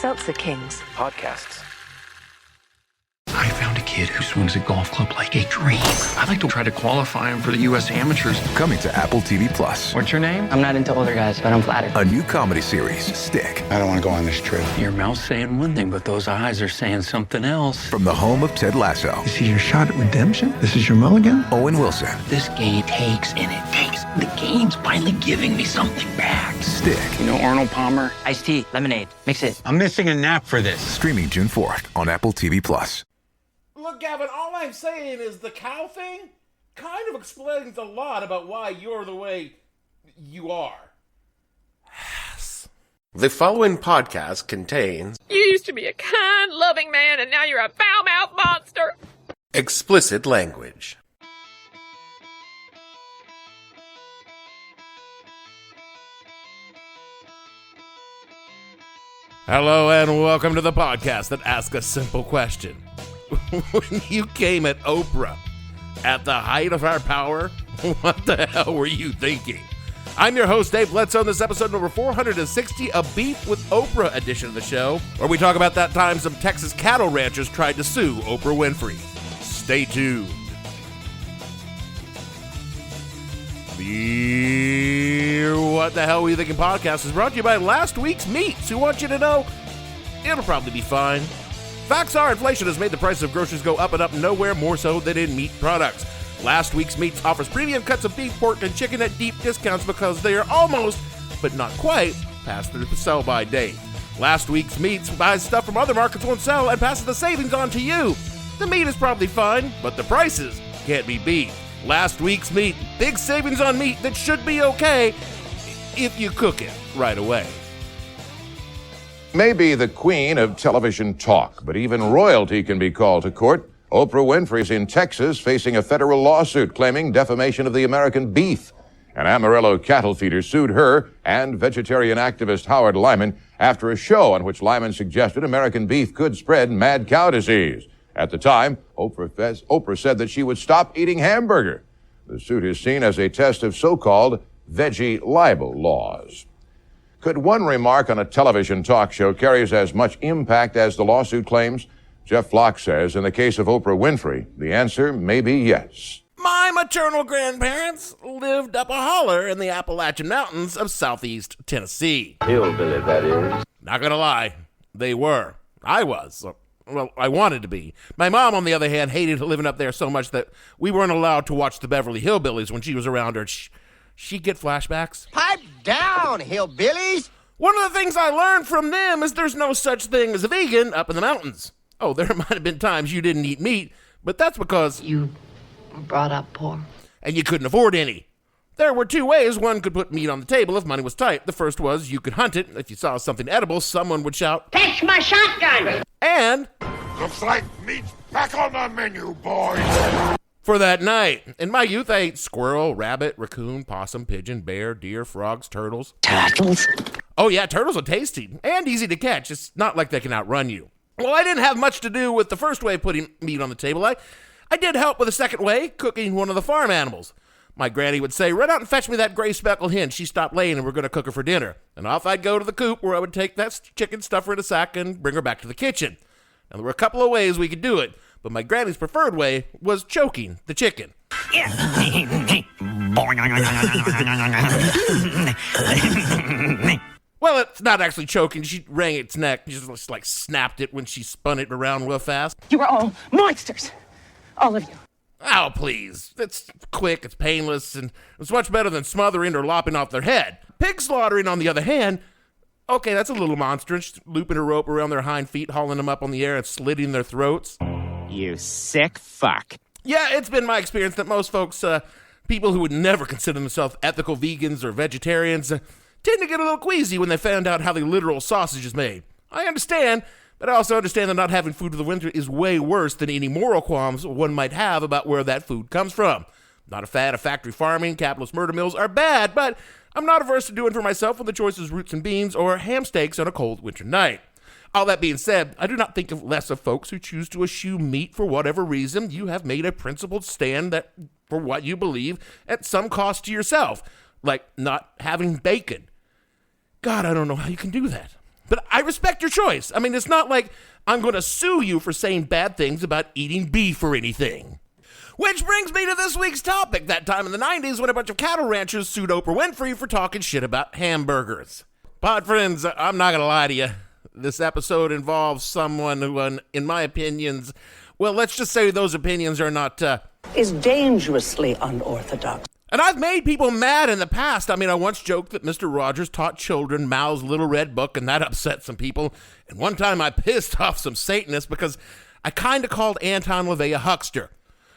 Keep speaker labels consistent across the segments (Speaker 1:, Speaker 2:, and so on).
Speaker 1: Seltzer Kings.
Speaker 2: Podcasts.
Speaker 3: I found a kid who swings a golf club like a dream. I'd like to try to qualify him for the U.S. Amateurs.
Speaker 4: Coming to Apple TV Plus.
Speaker 3: What's your name?
Speaker 5: I'm not into older guys, but I'm flattered.
Speaker 4: A new comedy series, Stick.
Speaker 6: I don't want to go on this trip.
Speaker 3: Your mouth's saying one thing, but those eyes are saying something else.
Speaker 4: From the home of Ted Lasso.
Speaker 6: This is your shot at redemption? This is your mulligan?
Speaker 4: Owen Wilson.
Speaker 3: This game takes and it takes. The game's finally giving me something back.
Speaker 4: Stick.
Speaker 3: You know Arnold Palmer?
Speaker 5: Iced tea, lemonade, mix it.
Speaker 6: I'm missing a nap for this.
Speaker 4: Streaming June 4th on Apple TV Plus.
Speaker 7: Look, Gavin, all I'm saying is the cow thing kind of explains a lot about why you're the way you are.
Speaker 8: The following podcast contains...
Speaker 9: You used to be a kind, loving man, and now you're a foul-mouthed monster.
Speaker 8: explicit language.
Speaker 7: Hello and welcome to the podcast that asks a simple question. When you came at Oprah at the height of our power, what the hell were you thinking? I'm your host, Dave Bledsoe, and this is episode number 460, a Beef with Oprah edition of the show, where we talk about that time some Texas cattle ranchers tried to sue Oprah Winfrey. Stay tuned. The What the Hell Were You Thinking podcast is brought to you by last week's meats, who want you to know it'll probably be fine. Facts are, inflation has made the price of groceries go up and up, nowhere more so than in meat products. Last week's Meats offers premium cuts of beef, pork, and chicken at deep discounts because they are almost, but not quite, past their sell-by date. Last week's Meats buys stuff from other markets won't sell and passes the savings on to you. The meat is probably fine, but the prices can't be beat. Last week's Meat, big savings on meat that should be okay if you cook it right away.
Speaker 10: May be the queen of television talk, but even royalty can be called to court. Oprah Winfrey is in Texas facing a federal lawsuit claiming defamation of the American beef. An Amarillo cattle feeder sued her and vegetarian activist Howard Lyman after a show on which Lyman suggested American beef could spread mad cow disease. At the time, Oprah said that she would stop eating hamburger. The suit is seen as a test of so-called veggie libel laws. Could one remark on a television talk show carries as much impact as the lawsuit claims? Jeff Flock says in the case of Oprah Winfrey, the answer may be yes.
Speaker 7: My maternal grandparents lived up a holler in the Appalachian Mountains of southeast Tennessee.
Speaker 2: Hillbilly, that is.
Speaker 7: Not gonna lie, they were. I was. Well, I wanted to be. My mom, on the other hand, hated living up there so much that we weren't allowed to watch the Beverly Hillbillies when she was around her. She'd get flashbacks.
Speaker 11: Pipe down, hillbillies!
Speaker 7: One of the things I learned from them is there's no such thing as a vegan up in the mountains. Oh, there might have been times you didn't eat meat, but that's because
Speaker 1: You were brought up poor.
Speaker 7: and you couldn't afford any. There were two ways one could put meat on the table if money was tight. The first was you could hunt it. If you saw something edible, someone would shout,
Speaker 11: Fetch my shotgun!
Speaker 7: and
Speaker 10: Looks like meat's back on the menu, boys.
Speaker 7: for that night. In my youth, I ate squirrel, rabbit, raccoon, possum, pigeon, bear, deer, frogs, turtles.
Speaker 1: Turtles?
Speaker 7: Oh yeah, turtles are tasty and easy to catch. It's not like they can outrun you. Well, I didn't have much to do with the first way of putting meat on the table. I did help with the second way, cooking one of the farm animals. My granny would say, run out and fetch me that gray speckled hen. She stopped laying and we're going to cook her for dinner. And off I'd go to the coop where I would take that chicken, stuff her in a sack, and bring her back to the kitchen. Now, there were a couple of ways we could do it, but my granny's preferred way was choking the chicken. Well, it's not actually choking. She wrung its neck. She just like snapped it when she spun it around real fast.
Speaker 9: You are all monsters. All of you.
Speaker 7: Oh, please. It's quick, it's painless, and it's much better than smothering or lopping off their head. Pig slaughtering, on the other hand, okay, that's a little monstrous. Looping a rope around their hind feet, hauling them up on the air, and slitting their throats.
Speaker 11: You sick fuck.
Speaker 7: Yeah, it's been my experience that most folks, people who would never consider themselves ethical vegans or vegetarians, tend to get a little queasy when they found out how the literal sausage is made. I understand, but I also understand that not having food for the winter is way worse than any moral qualms one might have about where that food comes from. Not a fan of factory farming, capitalist murder mills are bad, but I'm not averse to doing for myself when the choice is roots and beans or ham steaks on a cold winter night. All that being said, I do not think less of folks who choose to eschew meat for whatever reason. You have made a principled stand that for what you believe at some cost to yourself, like not having bacon. God, I don't know how you can do that. But I respect your choice. I mean, it's not like I'm going to sue you for saying bad things about eating beef or anything. Which brings me to this week's topic, that time in the 90s when a bunch of cattle ranchers sued Oprah Winfrey for talking shit about hamburgers. Pod friends, I'm not going to lie to you. This episode involves someone who, in my opinions, well, let's just say those opinions are not,
Speaker 12: is dangerously unorthodox.
Speaker 7: And I've made people mad in the past. I mean, I once joked that Mr. Rogers taught children Mao's Little Red Book, and that upset some people. And one time I pissed off some Satanists because I kind of called Anton LaVey a huckster.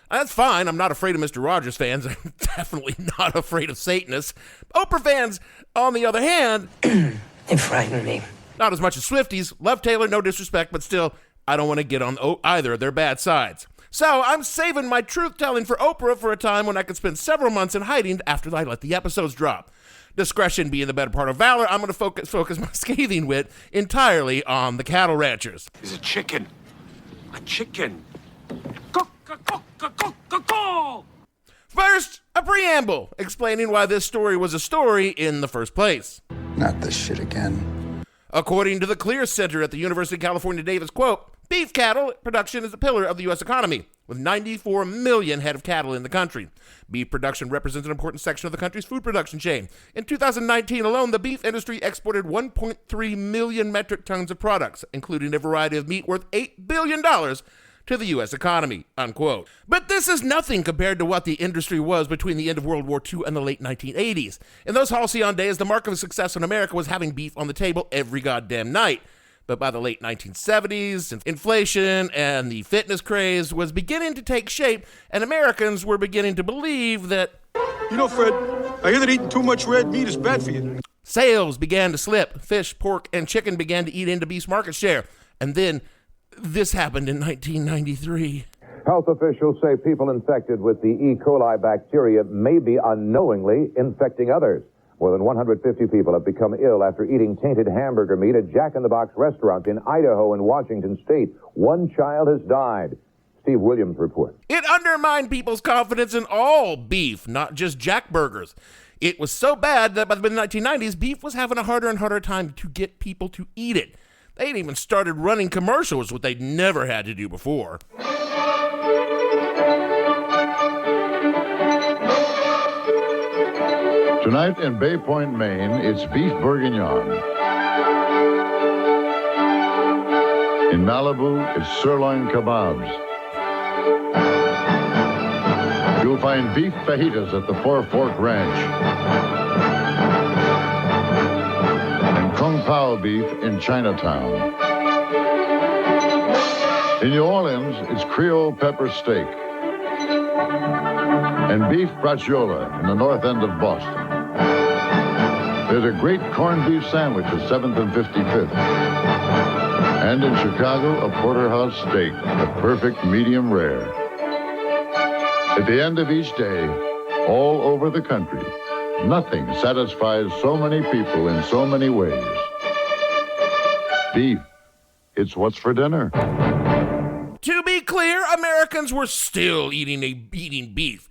Speaker 7: That's fine. I'm not afraid of Mr. Rogers fans. I'm definitely not afraid of Satanists. Oprah fans, on the other hand,
Speaker 12: They frighten me.
Speaker 7: Not as much as Swifties. Love Taylor, no disrespect, but still, I don't want to get on either of their bad sides. So I'm saving my truth-telling for Oprah for a time when I could spend several months in hiding after I let the episodes drop. Discretion being the better part of valor, I'm going to focus my scathing wit entirely on the cattle ranchers.
Speaker 6: He's a chicken. A chicken.
Speaker 7: First, a preamble explaining why this story was a story in the first place.
Speaker 6: Not this shit again.
Speaker 7: According to the Clear Center at the University of California, Davis, quote, beef cattle production is a pillar of the U.S. economy, with 94 million head of cattle in the country. Beef production represents an important section of the country's food production chain. In 2019 alone, the beef industry exported 1.3 million metric tons of products, including a variety of meat worth $8 billion to the U.S. economy, unquote. But this is nothing compared to what the industry was between the end of World War II and the late 1980s. In those halcyon days, the mark of success in America was having beef on the table every goddamn night. But by the late 1970s, inflation and the fitness craze was beginning to take shape, and Americans were beginning to believe that,
Speaker 13: you know, Fred, I hear that eating too much red meat is bad for you.
Speaker 7: Sales began to slip. Fish, pork, and chicken began to eat into beef's market share. And then this happened in 1993.
Speaker 10: Health officials say people infected with the E. coli bacteria may be unknowingly infecting others. More than 150 people have become ill after eating tainted hamburger meat at Jack in the Box restaurants in Idaho and Washington State. One child has died. Steve Williams reports.
Speaker 7: It undermined people's confidence in all beef, not just Jack burgers. It was so bad that by the mid-1990s, beef was having a harder and harder time to get people to eat it. They had even started running commercials, which they'd never had to do before.
Speaker 14: Tonight in Bay Point, Maine, it's beef bourguignon. In Malibu, it's sirloin kebabs. You'll find beef fajitas at the Four Fork Ranch. And Kung Pao beef in Chinatown. In New Orleans, it's Creole pepper steak. And beef braciola in the north end of Boston. There's a great corned beef sandwich at 7th and 55th. And in Chicago, a porterhouse steak, the perfect medium rare. At the end of each day, all over the country, nothing satisfies so many people in so many ways. Beef. It's what's for dinner.
Speaker 7: To be clear, Americans were still eating beef.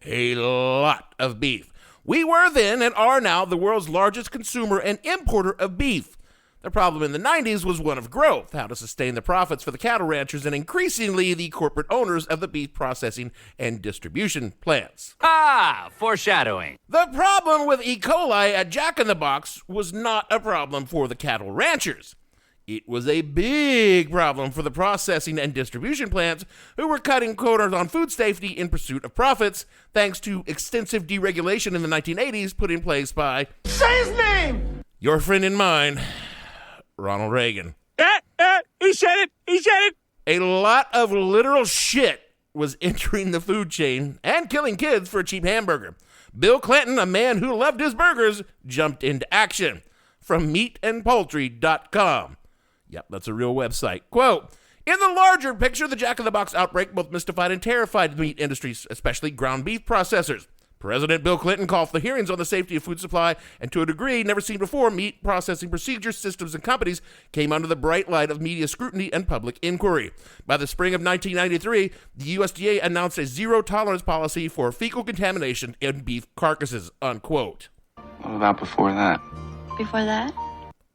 Speaker 7: A lot of beef. We were then and are now the world's largest consumer and importer of beef. The problem in the 90s was one of growth, how to sustain the profits for the cattle ranchers and increasingly the corporate owners of the beef processing and distribution plants.
Speaker 5: Ah, foreshadowing.
Speaker 7: The problem with E. coli at Jack in the Box was not a problem for the cattle ranchers. It was a big problem for the processing and distribution plants who were cutting corners on food safety in pursuit of profits, thanks to extensive deregulation in the 1980s put in place by,
Speaker 11: Say his name!
Speaker 7: your friend and mine, Ronald Reagan.
Speaker 9: He said it!
Speaker 7: A lot of literal shit was entering the food chain and killing kids for a cheap hamburger. Bill Clinton, a man who loved his burgers, jumped into action. From meatandpoultry.com. Yep, that's a real website. Quote, in the larger picture, the Jack in the Box outbreak both mystified and terrified the meat industry, especially ground beef processors. President Bill Clinton called for hearings on the safety of food supply, and to a degree never seen before, meat processing procedures, systems, and companies came under the bright light of media scrutiny and public inquiry. By the spring of 1993, the USDA announced a zero-tolerance policy for fecal contamination in beef carcasses, unquote.
Speaker 15: What about before that?
Speaker 1: Before that?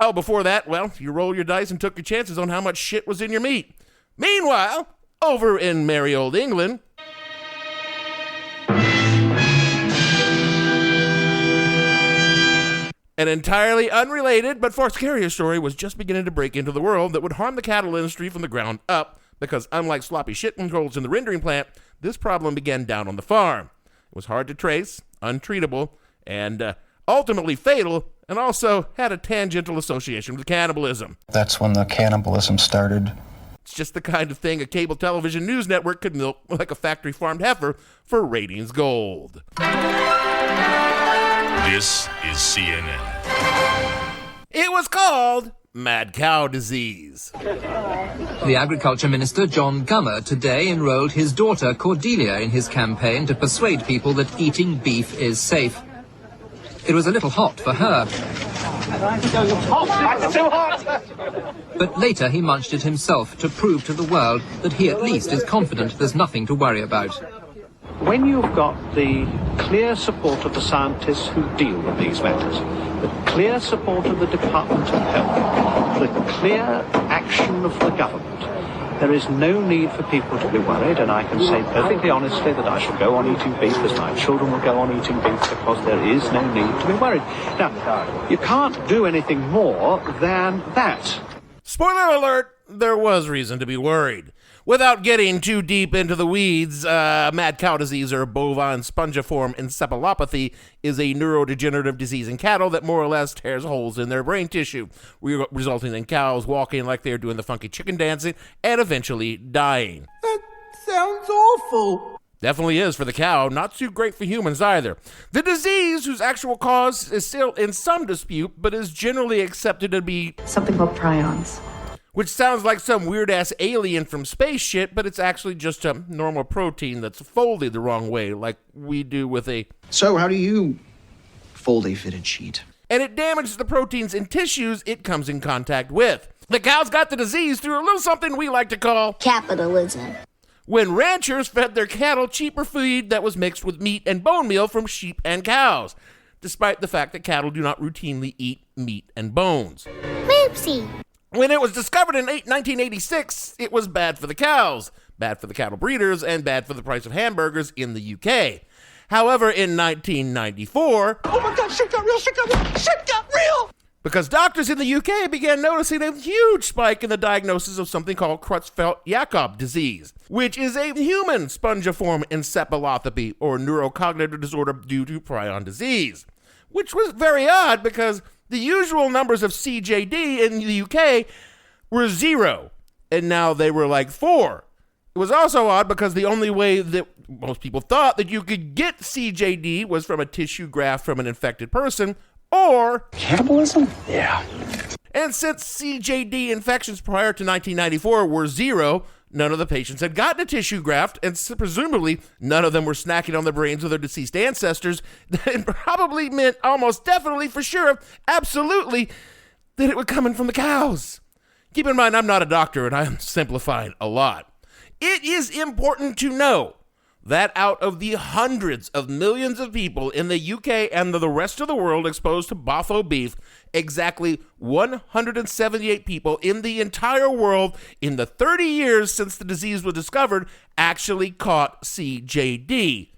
Speaker 7: Oh, before that, well, you rolled your dice and took your chances on how much shit was in your meat. Meanwhile, over in merry old England, an entirely unrelated but far scarier story was just beginning to break into the world that would harm the cattle industry from the ground up, because unlike sloppy shit controls in the rendering plant, this problem began down on the farm. It was hard to trace, untreatable, and ultimately fatal, and also had a tangential association with cannibalism.
Speaker 15: That's when the cannibalism started.
Speaker 7: It's just the kind of thing a cable television news network could milk like a factory-farmed heifer for ratings gold.
Speaker 16: This is CNN.
Speaker 7: It was called mad cow disease.
Speaker 17: The Agriculture Minister, John Gummer, today enrolled his daughter, Cordelia, in his campaign to persuade people that eating beef is safe. It was a little hot for her. But later he munched it himself to prove to the world that he at least is confident there's nothing to worry about.
Speaker 18: When you've got the clear support of the scientists who deal with these matters, the clear support of the Department of Health, the clear action of the government, there is no need for people to be worried, and I can say perfectly honestly that I shall go on eating beef as my children will go on eating beef, because there is no need to be worried. Now, you can't do anything more than that.
Speaker 7: Spoiler alert, there was reason to be worried. Without getting too deep into the weeds, mad cow disease, or bovine spongiform encephalopathy, is a neurodegenerative disease in cattle that more or less tears holes in their brain tissue, resulting in cows walking like they're doing the funky chicken dancing and eventually dying.
Speaker 19: That sounds awful.
Speaker 7: Definitely is for the cow, not too great for humans either. The disease, whose actual cause is still in some dispute, but is generally accepted to be
Speaker 1: something called prions.
Speaker 7: Which sounds like some weird-ass alien from space shit, but it's actually just a normal protein that's folded the wrong way, like we do with a...
Speaker 20: So how do you fold a fitted sheet?
Speaker 7: And it damages the proteins in tissues it comes in contact with. The cows got the disease through a little something we like to call...
Speaker 21: capitalism.
Speaker 7: When ranchers fed their cattle cheaper feed that was mixed with meat and bone meal from sheep and cows, despite the fact that cattle do not routinely eat meat and bones.
Speaker 21: Whoopsie.
Speaker 7: When it was discovered in 1986, it was bad for the cows, bad for the cattle breeders, and bad for the price of hamburgers in the UK. However, in 1994...
Speaker 19: Oh my God, shit got real, shit got real, shit got real!
Speaker 7: Because doctors in the UK began noticing a huge spike in the diagnosis of something called Creutzfeldt-Jakob disease, which is a human spongiform encephalopathy, or neurocognitive disorder due to prion disease. Which was very odd because the usual numbers of CJD in the UK were 0, and now they were like 4. It was also odd because the only way that most people thought that you could get CJD was from a tissue graft from an infected person, or...
Speaker 20: cannibalism? Yeah.
Speaker 7: And since CJD infections prior to 1994 were 0, none of the patients had gotten a tissue graft, and presumably none of them were snacking on the brains of their deceased ancestors. That probably meant almost definitely, for sure, absolutely, that it was coming from the cows. Keep in mind, I'm not a doctor, and I'm simplifying a lot. It is important to know that out of the hundreds of millions of people in the UK and the rest of the world exposed to Buffalo beef, exactly 178 people in the entire world in the 30 years since the disease was discovered actually caught CJD.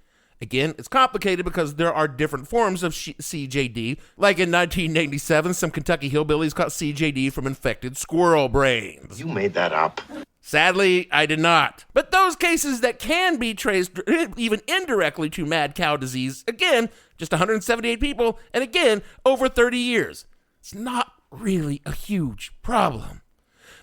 Speaker 7: Again, it's complicated because there are different forms of CJD. Like in 1987, some Kentucky hillbillies caught CJD from infected squirrel brains.
Speaker 20: You made that up.
Speaker 7: Sadly, I did not. But those cases that can be traced even indirectly to mad cow disease, again, just 178 people, and again, over 30 years. It's not really a huge problem.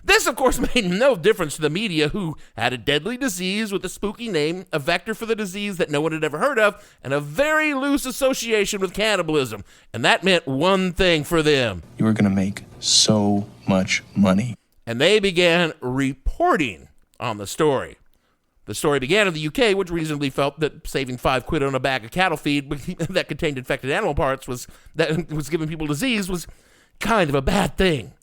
Speaker 7: This, of course, made no difference to the media, who had a deadly disease with a spooky name, a vector for the disease that no one had ever heard of, and a very loose association with cannibalism. And that meant one thing for them.
Speaker 15: You were going to make so much money.
Speaker 7: And they began reporting on the story. The story began in the UK, which reasonably felt that saving £5 on a bag of cattle feed that contained infected animal parts that was giving people disease was kind of a bad thing.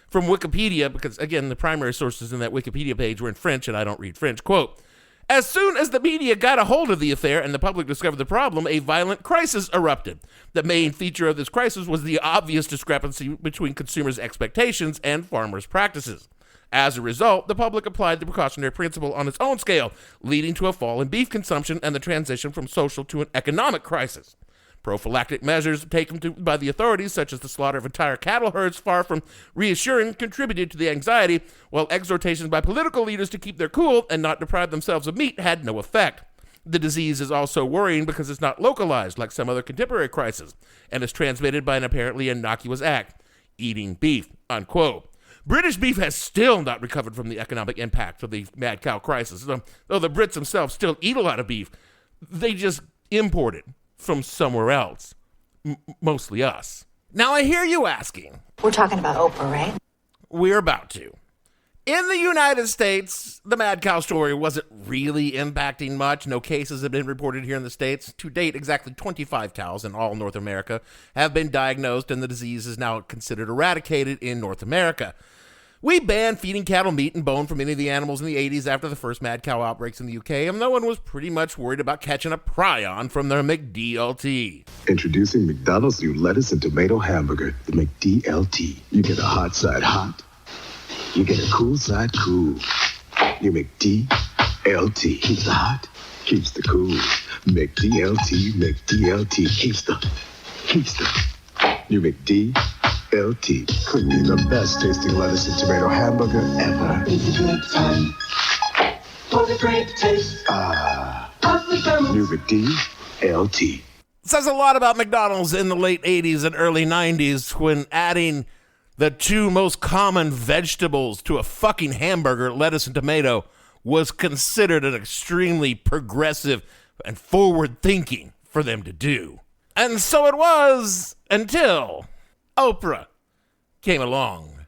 Speaker 7: From Wikipedia, because again, the primary sources in that Wikipedia page were in French, and I don't read French, quote, As soon as the media got a hold of the affair and the public discovered the problem, a violent crisis erupted. The main feature of this crisis was the obvious discrepancy between consumers' expectations and farmers' practices. As a result, the public applied the precautionary principle on its own scale, leading to a fall in beef consumption and the transition from social to an economic crisis. Prophylactic measures taken by the authorities, such as the slaughter of entire cattle herds, far from reassuring, contributed to the anxiety, while exhortations by political leaders to keep their cool and not deprive themselves of meat had no effect. The disease is also worrying because it's not localized like some other contemporary crises, and is transmitted by an apparently innocuous act, eating beef, unquote. British beef has still not recovered from the economic impact of the mad cow crisis, though the Brits themselves still eat a lot of beef. They just import it from somewhere else, mostly us. Now I hear you asking.
Speaker 1: We're talking about Oprah, right?
Speaker 7: We're about to. In the United States, the mad cow story wasn't really impacting much. No cases have been reported here in the States. To date, exactly 25 cows in all North America have been diagnosed, and the disease is now considered eradicated in North America. We banned feeding cattle meat and bone from any of the animals in the 80s after the first mad cow outbreaks in the UK, and no one was pretty much worried about catching a prion from their McDLT.
Speaker 3: Introducing McDonald's new lettuce and tomato hamburger, the McDLT. You get a hot side hot, you get a cool side cool. Your McDLT keeps the hot, keeps the cool. McDLT keeps the new McDLT. Cooking the best tasting lettuce and tomato hamburger ever. It's a good time for the great taste of McDonald's. New McDLT.
Speaker 7: Says a lot about McDonald's in the late 80s and early 90s when adding the two most common vegetables to a fucking hamburger, lettuce and tomato, was considered an extremely progressive and forward-thinking for them to do. And so it was until Oprah came along.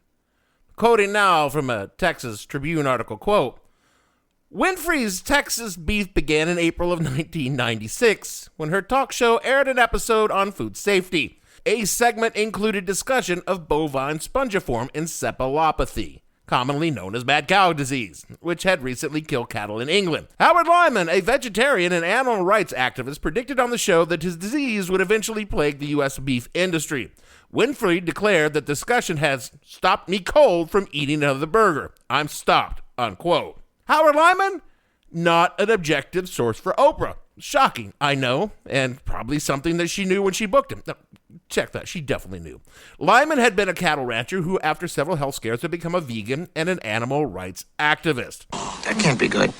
Speaker 7: Quoting now from a Texas Tribune article, quote, Winfrey's Texas beef began in April of 1996 when her talk show aired an episode on food safety. A segment included discussion of bovine spongiform encephalopathy, commonly known as mad cow disease, which had recently killed cattle in England. Howard Lyman, a vegetarian and animal rights activist, predicted on the show that his disease would eventually plague the U.S. beef industry. Winfrey declared that discussion has stopped me cold from eating another burger. I'm stopped, unquote. Howard Lyman? Not an objective source for Oprah. Shocking, I know, and probably something that she knew when she booked him. No, check that, she definitely knew. Lyman had been a cattle rancher who, after several health scares, had become a vegan and an animal rights activist.
Speaker 20: That can't be good.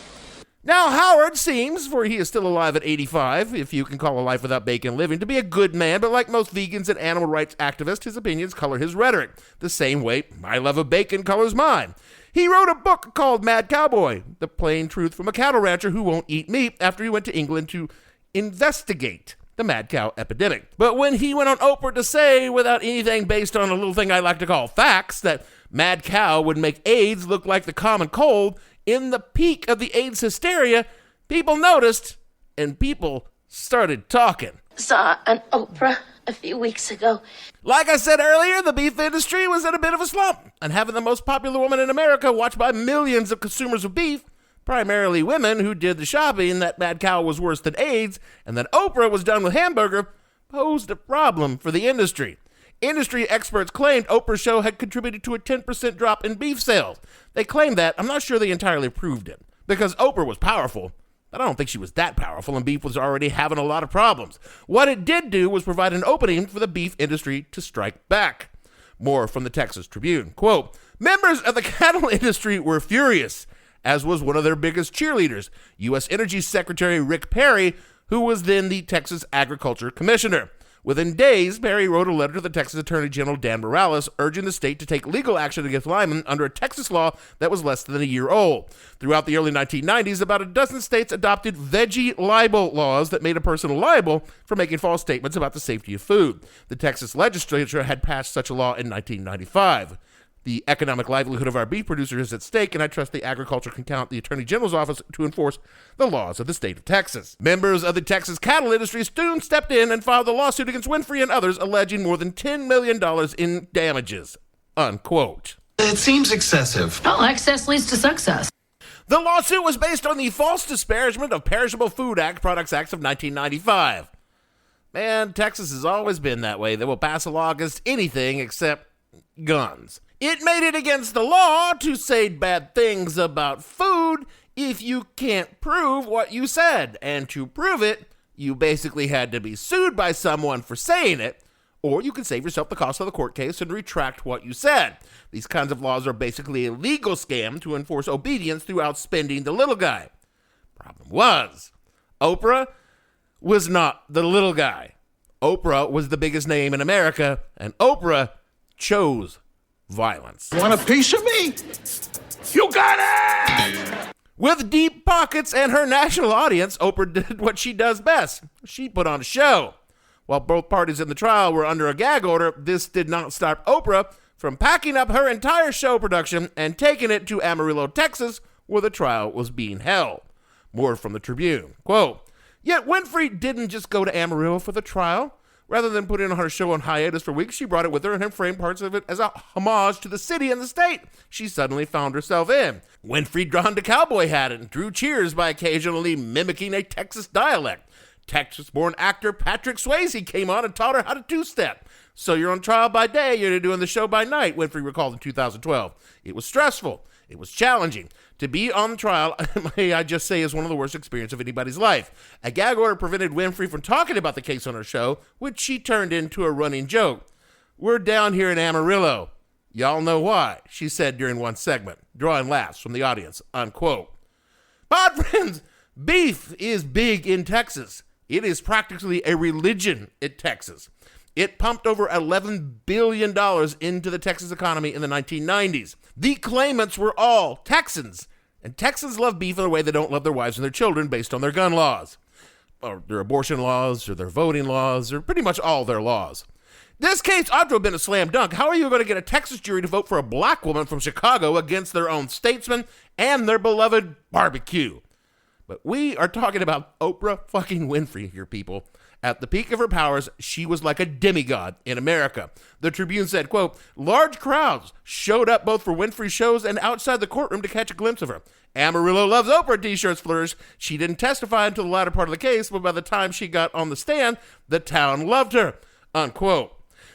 Speaker 7: Now, Howard seems, for he is still alive at 85, if you can call a life without bacon living, to be a good man, but like most vegans and animal rights activists, his opinions color his rhetoric, the same way my love of bacon colors mine. He wrote a book called Mad Cowboy, the plain truth from a cattle rancher who won't eat meat after he went to England to investigate the mad cow epidemic. But when he went on Oprah to say, without anything based on a little thing I like to call facts, that mad cow would make AIDS look like the common cold, in the peak of the AIDS hysteria, people noticed, and people started talking.
Speaker 21: Saw an Oprah a few weeks ago.
Speaker 7: Like I said earlier, the beef industry was in a bit of a slump, and having the most popular woman in America watched by millions of consumers of beef, primarily women who did the shopping that mad cow was worse than AIDS, and that Oprah was done with hamburger, posed a problem for the industry. Industry experts claimed Oprah's show had contributed to a 10% drop in beef sales. They claimed that. I'm not sure they entirely proved it, because Oprah was powerful, but I don't think she was that powerful, and beef was already having a lot of problems. What it did do was provide an opening for the beef industry to strike back. More from the Texas Tribune. Quote, members of the cattle industry were furious, as was one of their biggest cheerleaders, U.S. Energy Secretary Rick Perry, who was then the Texas Agriculture Commissioner. Within days, Perry wrote a letter to the Texas Attorney General Dan Morales urging the state to take legal action against Lyman under a Texas law that was less than a year old. Throughout the early 1990s, about a dozen states adopted veggie libel laws that made a person liable for making false statements about the safety of food. The Texas legislature had passed such a law in 1995. The economic livelihood of our beef producers is at stake, and I trust the agriculture can count the Attorney General's office to enforce the laws of the state of Texas. Members of the Texas cattle industry soon stepped in and filed a lawsuit against Winfrey and others alleging more than $10 million in damages, unquote.
Speaker 22: It seems excessive.
Speaker 23: Well, excess leads to success.
Speaker 7: The lawsuit was based on the false disparagement of Perishable Food Products Acts of 1995. Man, Texas has always been that way. They will pass a law against anything except guns. It made it against the law to say bad things about food if you can't prove what you said. And to prove it, you basically had to be sued by someone for saying it, or you could save yourself the cost of the court case and retract what you said. These kinds of laws are basically a legal scam to enforce obedience throughout spending the little guy. Problem was, Oprah was not the little guy. Oprah was the biggest name in America, and Oprah chose violence.
Speaker 19: Want a piece of me?
Speaker 6: You got it!
Speaker 7: With deep pockets and her national audience, Oprah did what she does best. She put on a show. While both parties in the trial were under a gag order, this did not stop Oprah from packing up her entire show production and taking it to Amarillo, Texas, where the trial was being held. More from the Tribune. Quote, "Yet Winfrey didn't just go to Amarillo for the trial. Rather than putting her show on hiatus for weeks, she brought it with her and framed parts of it as a homage to the city and the state she suddenly found herself in. Winfrey donned a cowboy hat and drew cheers by occasionally mimicking a Texas dialect. Texas-born actor Patrick Swayze came on and taught her how to two-step. So you're on trial by day, you're doing the show by night," Winfrey recalled in 2012. "It was stressful. It was challenging. To be on the trial, may I just say, is one of the worst experiences of anybody's life. A gag order prevented Winfrey from talking about the case on her show, which she turned into a running joke. We're down here in Amarillo. Y'all know why," she said during one segment, drawing laughs from the audience, unquote. But friends, beef is big in Texas. It is practically a religion in Texas. It pumped over $11 billion into the Texas economy in the 1990s. The claimants were all Texans, and Texans love beef in a way they don't love their wives and their children based on their gun laws, or their abortion laws, or their voting laws, or pretty much all their laws. This case ought to have been a slam dunk. How are you going to get a Texas jury to vote for a black woman from Chicago against their own statesman and their beloved barbecue? But we are talking about Oprah fucking Winfrey here, people. At the peak of her powers, she was like a demigod in America. The Tribune said, quote, "Large crowds showed up both for Winfrey's shows and outside the courtroom to catch a glimpse of her. Amarillo loves Oprah t-shirts flourished. She didn't testify until the latter part of the case, but by the time she got on the stand, the town loved her," unquote.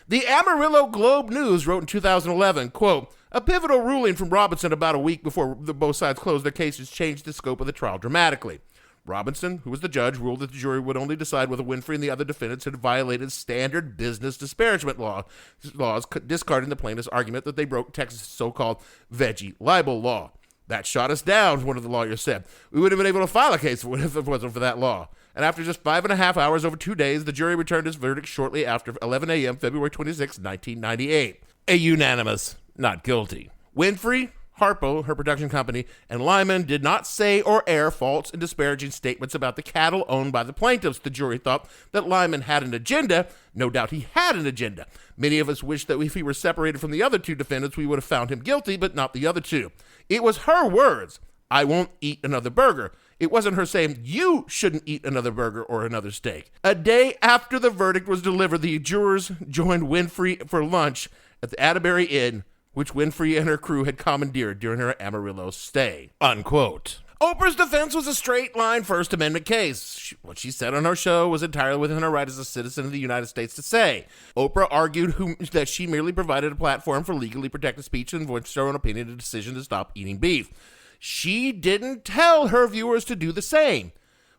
Speaker 7: The Amarillo Globe News wrote in 2011, quote, "A pivotal ruling from Robinson about a week before both sides closed their cases changed the scope of the trial dramatically. Robinson, who was the judge, ruled that the jury would only decide whether Winfrey and the other defendants had violated standard business disparagement laws, discarding the plaintiff's argument that they broke Texas' so-called veggie libel law. That shot us down," one of the lawyers said. "We would have been able to file a case if it wasn't for that law." And after just 5.5 hours over 2 days, the jury returned its verdict shortly after 11 a.m., February 26, 1998. A unanimous not guilty. Winfrey, Harpo, her production company, and Lyman did not say or air false and disparaging statements about the cattle owned by the plaintiffs. The jury thought that Lyman had an agenda. No doubt he had an agenda. Many of us wish that if he were separated from the other two defendants, we would have found him guilty, but not the other two. It was her words, "I won't eat another burger." It wasn't her saying, "You shouldn't eat another burger or another steak." A day after the verdict was delivered, the jurors joined Winfrey for lunch at the Atterbury Inn, which Winfrey and her crew had commandeered during her Amarillo stay, unquote. Oprah's defense was a straight-line First Amendment case. What she said on her show was entirely within her right as a citizen of the United States to say. Oprah argued that she merely provided a platform for legally protected speech and voiced her own opinion and decision to stop eating beef. She didn't tell her viewers to do the same,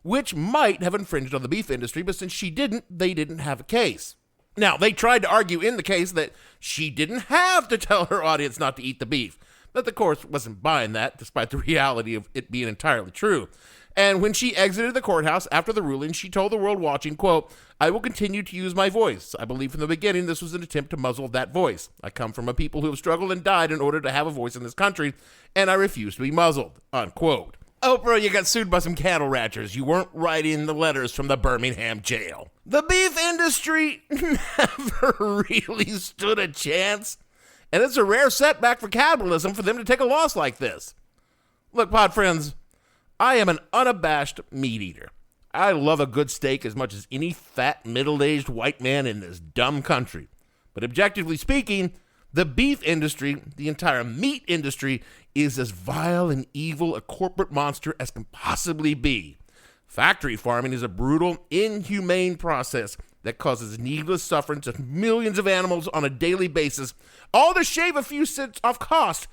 Speaker 7: which might have infringed on the beef industry, but since she didn't, they didn't have a case. Now, they tried to argue in the case that she didn't have to tell her audience not to eat the beef, but the court wasn't buying that, despite the reality of it being entirely true. And when she exited the courthouse after the ruling, she told the world watching, quote, "I will continue to use my voice. I believe from the beginning this was an attempt to muzzle that voice. I come from a people who have struggled and died in order to have a voice in this country, and I refuse to be muzzled," unquote. Oprah, you got sued by some cattle ranchers. You weren't writing the letters from the Birmingham jail. The beef industry never really stood a chance, and it's a rare setback for capitalism for them to take a loss like this. Look, pod friends, I am an unabashed meat eater. I love a good steak as much as any fat, middle-aged white man in this dumb country. But objectively speaking, The beef industry, the entire meat industry, is as vile and evil a corporate monster as can possibly be. Factory farming is a brutal, inhumane process that causes needless suffering to millions of animals on a daily basis, all to shave a few cents off cost.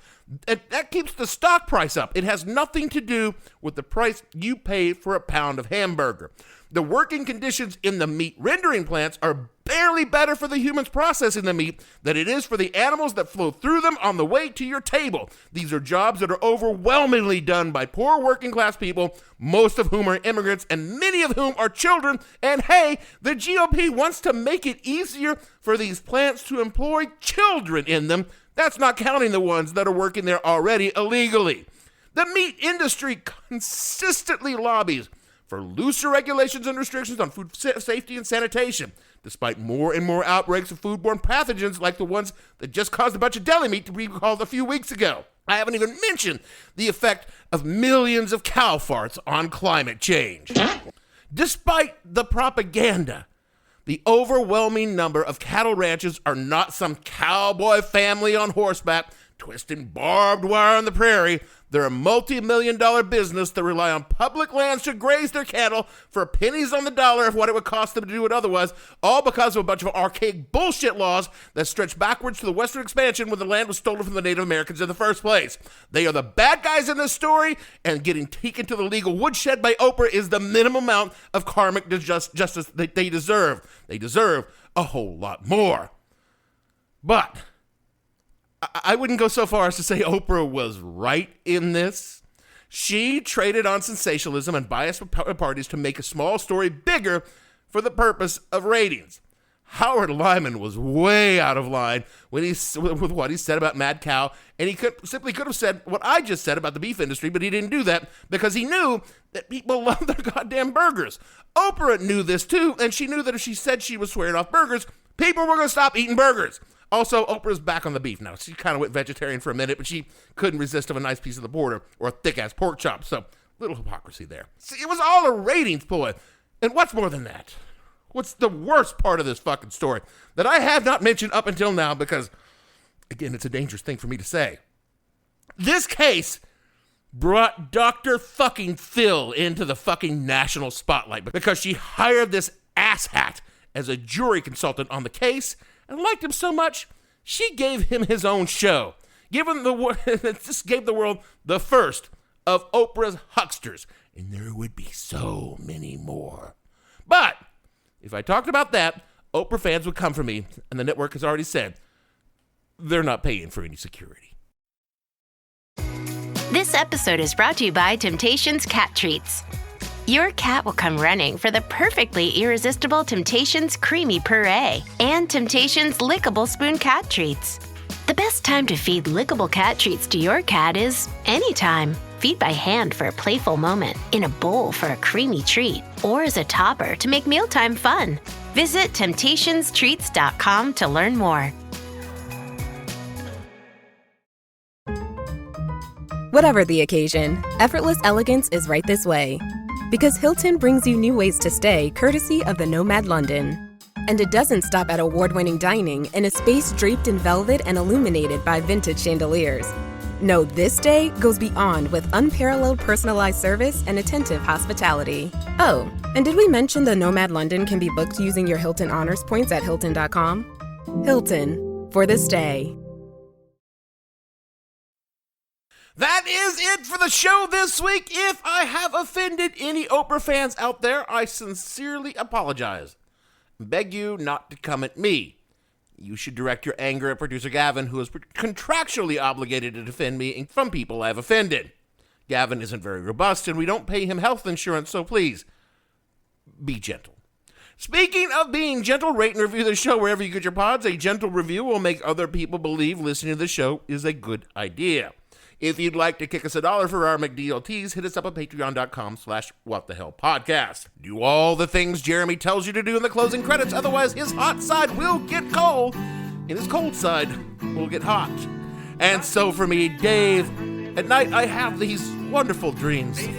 Speaker 7: That keeps the stock price up. It has nothing to do with the price you pay for a pound of hamburger. The working conditions in the meat rendering plants are barely better for the humans processing the meat than it is for the animals that flow through them on the way to your table. These are jobs that are overwhelmingly done by poor working class people, most of whom are immigrants and many of whom are children. And hey, the GOP wants to make it easier for these plants to employ children in them. That's not counting the ones that are working there already illegally. The meat industry consistently lobbies for looser regulations and restrictions on food safety and sanitation, despite more and more outbreaks of foodborne pathogens like the ones that just caused a bunch of deli meat to be recalled a few weeks ago. I haven't even mentioned the effect of millions of cow farts on climate change. Despite the propaganda, the overwhelming number of cattle ranches are not some cowboy family on horseback twisting barbed wire on the prairie. They're a multi-million-dollar business that rely on public lands to graze their cattle for pennies on the dollar of what it would cost them to do it otherwise, all because of a bunch of archaic bullshit laws that stretch backwards to the western expansion when the land was stolen from the Native Americans in the first place. They are the bad guys in this story, and getting taken to the legal woodshed by Oprah is the minimum amount of karmic justice that they deserve. They deserve a whole lot more. But I wouldn't go so far as to say Oprah was right in this. She traded on sensationalism and biased parties to make a small story bigger for the purpose of ratings. Howard Lyman was way out of line with what he said about Mad Cow, and he could have said what I just said about the beef industry, but he didn't do that because he knew that people love their goddamn burgers. Oprah knew this too, and she knew that if she said she was swearing off burgers, people were going to stop eating burgers. Also, Oprah's back on the beef now. She kind of went vegetarian for a minute, but she couldn't resist of a nice piece of the border or a thick-ass pork chop, so little hypocrisy there. See, it was all a ratings ploy. And what's more than that? What's the worst part of this fucking story that I have not mentioned up until now because, again, it's a dangerous thing for me to say. This case brought Dr. fucking Phil into the fucking national spotlight because she hired this asshat as a jury consultant on the case and liked him so much, she gave him his own show. This gave the world the first of Oprah's hucksters, and there would be so many more. But if I talked about that, Oprah fans would come for me, and the network has already said they're not paying for any security.
Speaker 4: This episode is brought to you by Temptations Cat Treats. Your cat will come running for the perfectly irresistible Temptations Creamy Puree and Temptations Lickable Spoon Cat Treats. The best time to feed lickable cat treats to your cat is anytime. Feed by hand for a playful moment, in a bowl for a creamy treat, or as a topper to make mealtime fun. Visit TemptationsTreats.com to learn more.
Speaker 22: Whatever the occasion, effortless elegance is right this way. Because Hilton brings you new ways to stay courtesy of the Nomad London. And it doesn't stop at award-winning dining in a space draped in velvet and illuminated by vintage chandeliers. No, this day goes beyond with unparalleled personalized service and attentive hospitality. Oh, and did we mention the Nomad London can be booked using your Hilton Honors points at Hilton.com? Hilton, for the stay.
Speaker 7: That is it for the show this week. If I have offended any Oprah fans out there, I sincerely apologize. Beg you not to come at me. You should direct your anger at producer Gavin, who is contractually obligated to defend me from people I've offended. Gavin isn't very robust, and we don't pay him health insurance, so please, be gentle. Speaking of being gentle, rate and review the show wherever you get your pods. A gentle review will make other people believe listening to the show is a good idea. If you'd like to kick us $1 for our McDLTs, hit us up at patreon.com/whatthehellpodcast. Do all the things Jeremy tells you to do in the closing credits, otherwise his hot side will get cold, and his cold side will get hot. And so for me, Dave, at night I have these wonderful dreams of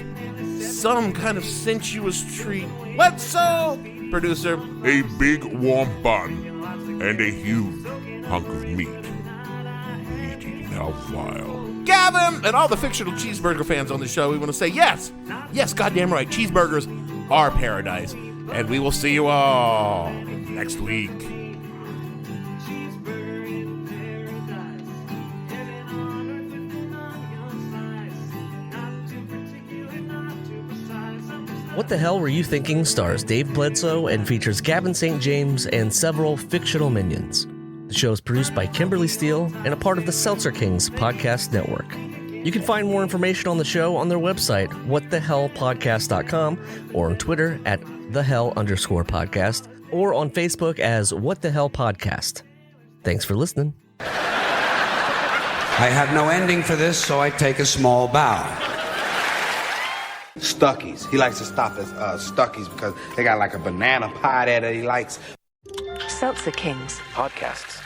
Speaker 7: some kind of sensuous treat. Bledsoe, producer.
Speaker 6: A big warm bun and a huge hunk of meat. file.
Speaker 7: Gavin and all the fictional cheeseburger fans on the show, we want to say yes, goddamn right, cheeseburgers are paradise. And we will see you all next week.
Speaker 2: What the Hell Were You Thinking stars Dave Bledsoe and features Gavin St. James and several fictional minions. The show is produced by Kimberly Steele and a part of the Seltzer Kings podcast network. You can find more information on the show on their website, whatthehellpodcast.com, or on Twitter at @thehell_podcast, or on Facebook as What the Hell Podcast. Thanks for listening.
Speaker 8: I have no ending for this, so I take a small bow.
Speaker 23: Stuckies. He likes to stop at Stuckies because they got like a banana pie there that he likes.
Speaker 1: Seltzer Kings
Speaker 23: podcasts.